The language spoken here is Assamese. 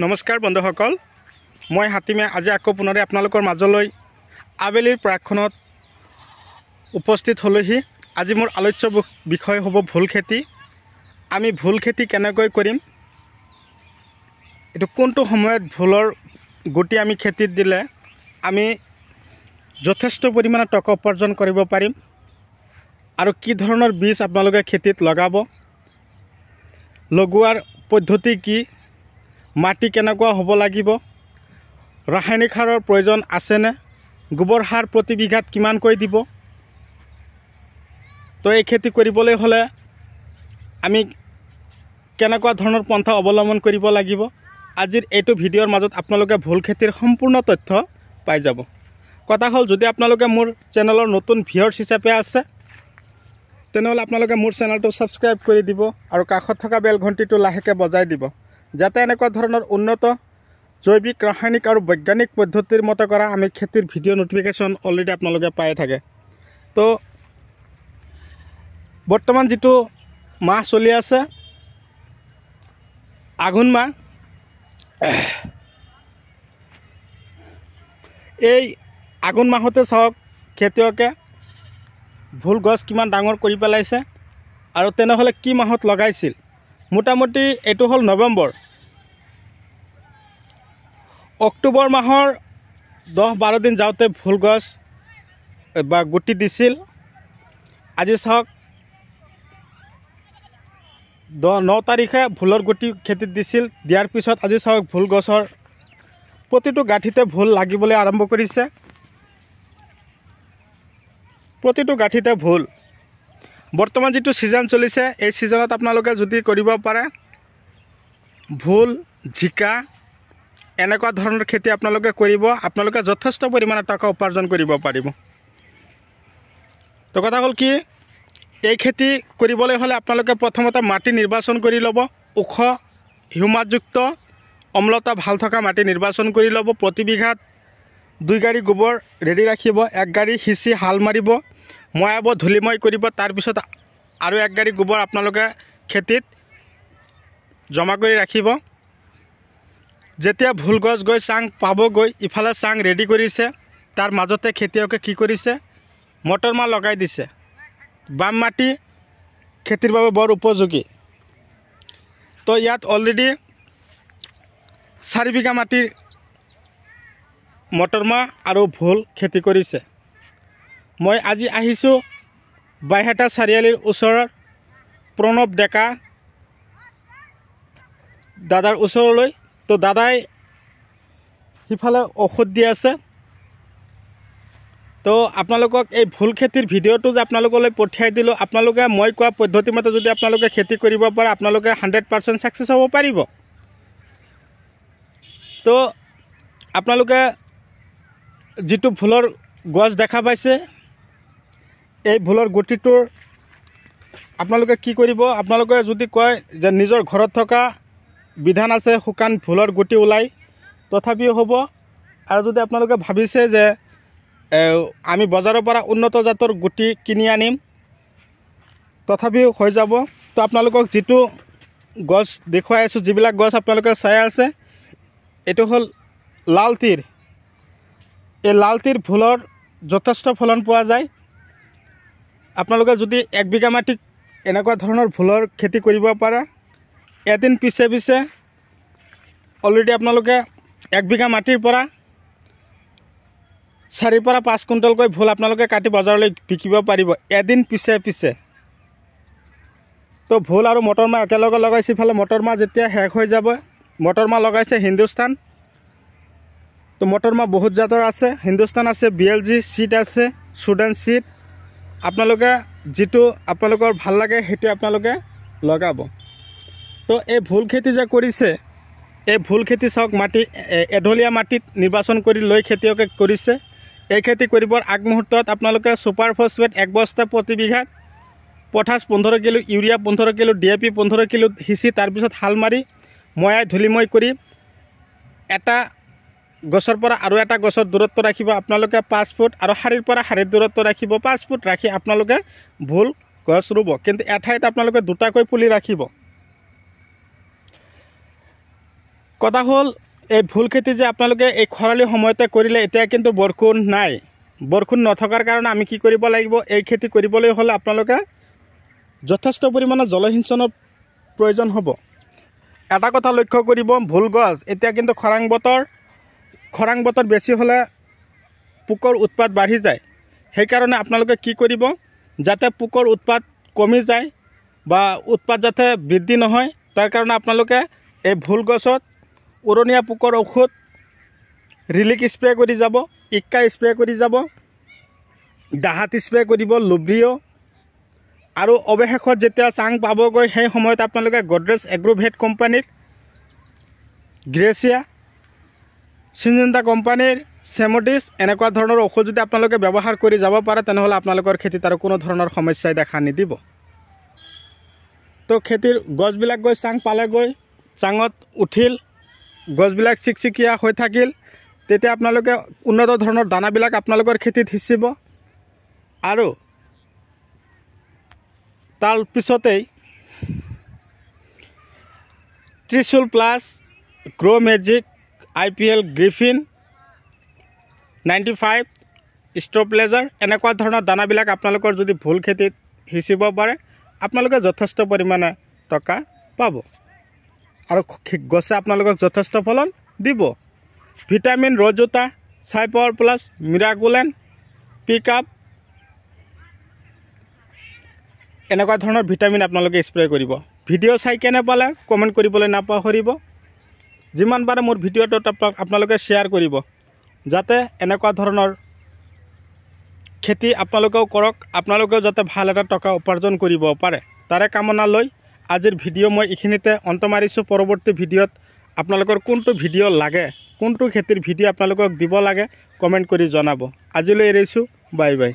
নমস্কাৰ বন্ধুসকল, মই হাতিমে আজি আকৌ পুনৰে আপোনালোকৰ মাজলৈ আবেলিৰ প্ৰাক্ষণত উপস্থিত হলোহি। আজি মোৰ আলোচ্য বিষয় হ'ব ভুল খেতি। আমি ভুল খেতি কেনেকৈ কৰিম, এইটো কোনটো সময়ত ভুলৰ গুটি আমি খেতিত দিলে আমি যথেষ্ট পৰিমাণে টকা উপাৰ্জন কৰিব পাৰিম, আৰু কি ধৰণৰ বীজ আপোনালোকে খেতিত লগাব, লগোৱাৰ পদ্ধতি কি, মাটি কেনেকুৱা হ'ব লাগিব, ৰাসায়নিক সাৰৰ প্ৰয়োজন আছেনে, গোবৰ সাৰ প্ৰতি বিঘাত কিমানকৈ দিব। তো এই খেতি কৰিবলৈ হ'লে আমি কেনেকুৱা ধৰণৰ পন্থা অৱলম্বন কৰিব লাগিব, আজিৰ এইটো ভিডিঅ'ৰ মাজত আপোনালোকে ভুল খেতিৰ সম্পূৰ্ণ তথ্য পাই যাব। কথা হ'ল, যদি আপোনালোকে মোৰ চেনেলৰ নতুন ভিউৱাৰ্ছ হিচাপে আছে তেনেহ'লে আপোনালোকে মোৰ চেনেলটো ছাবস্ক্ৰাইব কৰি দিব আৰু কাষত থকা বেল ঘণ্টিটো লাহেকৈ বজাই দিব, যাতে এনেকুৱা ধৰণৰ উন্নত জৈৱিক, ৰাসায়নিক আৰু বৈজ্ঞানিক পদ্ধতিৰ মতে কৰা আমি খেতিৰ ভিডিঅ' নটিফিকেশ্যন অলৰেডি আপোনালোকে পাই থাকে। তো বৰ্তমান যিটো মাহ চলি আছে, আঘোণ মাহ, এই আঘোণ মাহতে চাওক খেতিয়কে ভুল গছ কিমান ডাঙৰ কৰি পেলাইছে, আৰু তেনেহ'লে কি মাহত লগাইছিল। মোটামুটি এইটো হ'ল নৱেম্বৰ। অক্টোবৰ মাহৰ 10-12 দিন যাওঁতে ভুল গছ বা গুটি দিছিল। আজি চাওক 9 তাৰিখে ভুলৰ গুটি খেতিত দিছিল। দিয়াৰ পিছত আজি চাওক ভুল গছৰ প্ৰতিটো গাঁঠিতে ভুল লাগিবলৈ আৰম্ভ কৰিছে। প্ৰতিটো গাঁঠিতে ভুল। বৰ্তমান যিটো ছিজন চলিছে, এই ছিজনত আপোনালোকে যদি কৰিব পাৰে ভুল, জিকা এনেকুৱা ধৰণৰ খেতি আপোনালোকে কৰিব, আপোনালোকে যথেষ্ট পৰিমাণে টকা উপাৰ্জন কৰিব পাৰিব। তো কথা হ'ল কি, এই খেতি কৰিবলৈ হ'লে আপোনালোকে প্ৰথমতে মাটি নিৰ্বাচন কৰি ল'ব। ওখ, হিউমাছযুক্ত, অম্লতা ভাল থকা মাটি নিৰ্বাচন কৰি ল'ব। প্ৰতি বিঘাত 2 গাড়ী গোবৰ ৰেডি ৰাখিব, 1 গাড়ী সিঁচি হাল মাৰিব, ময়াব, ধূলিময় কৰিব। তাৰপিছত আৰু 1 গাড়ী গোবৰ আপোনালোকে খেতিত জমা কৰি ৰাখিব। যেতিয়া ভুল গছ গৈ চাং পাবগৈ, ইফালে চাং ৰেডি কৰিছে, তাৰ মাজতে খেতিয়কে কি কৰিছে, মটৰ মাহ লগাই দিছে। বাম মাটি খেতিৰ বাবে বৰ উপযোগী। তো ইয়াত অলৰেডি 4 বিঘা মাটিৰ মটৰ মাহ আৰু ভুল খেতি কৰিছে। মই আজি আহিছোঁ বাইহাটা চাৰিআলিৰ ওচৰৰ প্ৰণৱ ডেকা দাদাৰ ওচৰলৈ। তো দাদাই সিফালে ঔষধ দি আছে। তো আপোনালোকক এই ভুল খেতিৰ ভিডিঅ'টো যে আপোনালোকলৈ পঠিয়াই দিলোঁ, আপোনালোকে মই কোৱা পদ্ধতিমতে যদি আপোনালোকে খেতি কৰিব পাৰে, আপোনালোকে 100% ছাকচেছ হ'ব পাৰিব। তো আপোনালোকে যিটো ভুলৰ গছ দেখা পাইছে, এই ভুলৰ গুটিটোৰ আপোনালোকে কি কৰিব, আপোনালোকে যদি কয় যে নিজৰ ঘৰত থকা বিধান আছে শুকান ভুলৰ গুটি ওলাই, তথাপিও হ'ব। আৰু যদি আপোনালোকে ভাবিছে যে আমি বজাৰৰ পৰা উন্নত জাতৰ গুটি কিনি আনিম, তথাপিও হৈ যাব। তো আপোনালোকক যিটো গছ দেখুৱাই আছোঁ, যিবিলাক গছ আপোনালোকে চাই আছে, এইটো হ'ল লাল তীৰ। এই লাল তীৰ ভুলৰ যথেষ্ট ফলন পোৱা যায়। আপোনালোকে যদি 1 বিঘা মাটিত এনেকুৱা ধৰণৰ ভুলৰ খেতি কৰিব পাৰে, এদিন পিছে পিছে অলৰেডি আপোনালোকে 1 বিঘা মাটিৰ পৰা 4 পৰা 5 কুইণ্টেলকৈ ভুল আপোনালোকে কাটি বজাৰলৈ বিকিব পাৰিব এদিন পিছে পিছে। তো ভুল আৰু মটৰ মাহ একেলগে লগাইছে। ইফালে মটৰ মাহ যেতিয়া শেষ হৈ যাব, মটৰ মাহ লগাইছে হিন্দুস্তান। তো মটৰ মাহ বহুত জাতৰ আছে, হিন্দুস্তান আছে, BLG চিট আছে, সুডান চিট। আপোনালোকে যিটো আপোনালোকৰ ভাল লাগে সেইটো আপোনালোকে লগাব। তো এই ভুল খেতি যে কৰিছে, এই ভুল খেতি চাওক মাটি এঢলীয়া মাটিত নিৰ্বাচন কৰি লৈ খেতিয়কে কৰিছে। এই খেতি কৰিবৰ আগমুহূৰ্তত আপোনালোকে ছুপাৰ ফছফেট 1 বস্তা প্ৰতি বিঘাত, potash 15 kilo, urea 15 kilo, DAP 15 kilo সিঁচি তাৰপিছত হাল মাৰি ময়াই ধূলিময় কৰি এটা গছৰ পৰা আৰু এটা গছৰ দূৰত্ব ৰাখিব আপোনালোকে 5 ফুট, আৰু শাৰীৰ পৰা শাৰীৰ দূৰত্ব ৰাখিব 5 ফুট ৰাখি আপোনালোকে ভুল গছ ৰুব। কিন্তু এঠাইত আপোনালোকে 2টাকৈ পুলি ৰাখিব। কথা হ'ল এই ভুল খেতি যে আপোনালোকে এই খৰালি সময়তে কৰিলে, এতিয়া কিন্তু বৰষুণ নাই। বৰষুণ নথকাৰ কাৰণে আমি কি কৰিব লাগিব, এই খেতি কৰিবলৈ হ'লে আপোনালোকে যথেষ্ট পৰিমাণৰ জলসিঞ্চনৰ প্ৰয়োজন হ'ব। এটা কথা লক্ষ্য কৰিব, ভুল গছ এতিয়া কিন্তু খৰাং বতৰ বেছি হ'লে পোকৰ উৎপাত বাঢ়ি যায়। সেইকাৰণে আপোনালোকে কি কৰিব, যাতে পোকৰ উৎপাত কমি যায় বা উৎপাত যাতে বৃদ্ধি নহয়, তাৰ কাৰণে আপোনালোকে এই ভুল গছত উৰণীয়া পোকৰ ঔষধ ৰিলিক স্প্ৰে কৰি যাব, ইক্কা স্প্ৰে কৰি যাব, ডাহাত স্প্ৰে কৰিব, লুব্ৰিঅ', আৰু অৱশেষত যেতিয়া চাং পাবগৈ সেই সময়ত আপোনালোকে গডৰেজ এগ্ৰোভেট কোম্পানীৰ, গ্ৰেচিয়া, চিনজেণ্টা কোম্পানীৰ চেমোডিছ এনেকুৱা ধৰণৰ ঔষধ যদি আপোনালোকে ব্যৱহাৰ কৰি যাব পাৰে, তেনেহ'লে আপোনালোকৰ খেতিত আৰু কোনো ধৰণৰ সমস্যাই দেখা নিদিব। তো খেতিৰ গছবিলাক গৈ চাং পালেগৈ, চাঙত উঠিল, গছবিলাক চিকচিকীয়া হৈ থাকিল, তেতিয়া আপোনালোকে উন্নত ধৰণৰ দানাবিলাক আপোনালোকৰ খেতিত সিঁচিব। আৰু তাৰ পিছতেই ত্ৰিশুল প্লাছ, গ্ৰ' মেজিক, IPL গ্ৰিফিন 95, ষ্ট্ৰপ্লেজাৰ এনেকুৱা ধৰণৰ দানাবিলাক আপোনালোকৰ যদি ভুল খেতিত সিঁচিব পাৰে, আপোনালোকে যথেষ্ট পৰিমাণে টকা পাব আৰু গছে আপোনালোকক যথেষ্ট ফলন দিব। ভিটামিন ৰজোটা, চাই পাৱাৰ প্লাছ, মিৰাকুলেন, পিক আপ এনেকুৱা ধৰণৰ ভিটামিন আপোনালোকে স্প্ৰে কৰিব। ভিডিঅ' চাই কেনে পালে কমেণ্ট কৰিবলৈ নাপাহৰিব। যিমান পাৰে মোৰ ভিডিঅ'টোত আপোনালোকে শ্বেয়াৰ কৰিব, যাতে এনেকুৱা ধৰণৰ খেতি আপোনালোকেও কৰক, আপোনালোকেও যাতে ভাল এটা টকা উপাৰ্জন কৰিব পাৰে, তাৰে কামনা লৈ আজিৰ ভিডিঅ' মই এইখিনিতে অন্ত মাৰিছোঁ। পৰৱৰ্তী ভিডিঅ'ত আপোনালোকৰ কোনটো ভিডিঅ' লাগে, কোনটো খেতিৰ ভিডিঅ' আপোনালোকক দিব লাগে কমেণ্ট কৰি জনাব। আজিলৈ এৰিছোঁ, বাই বাই।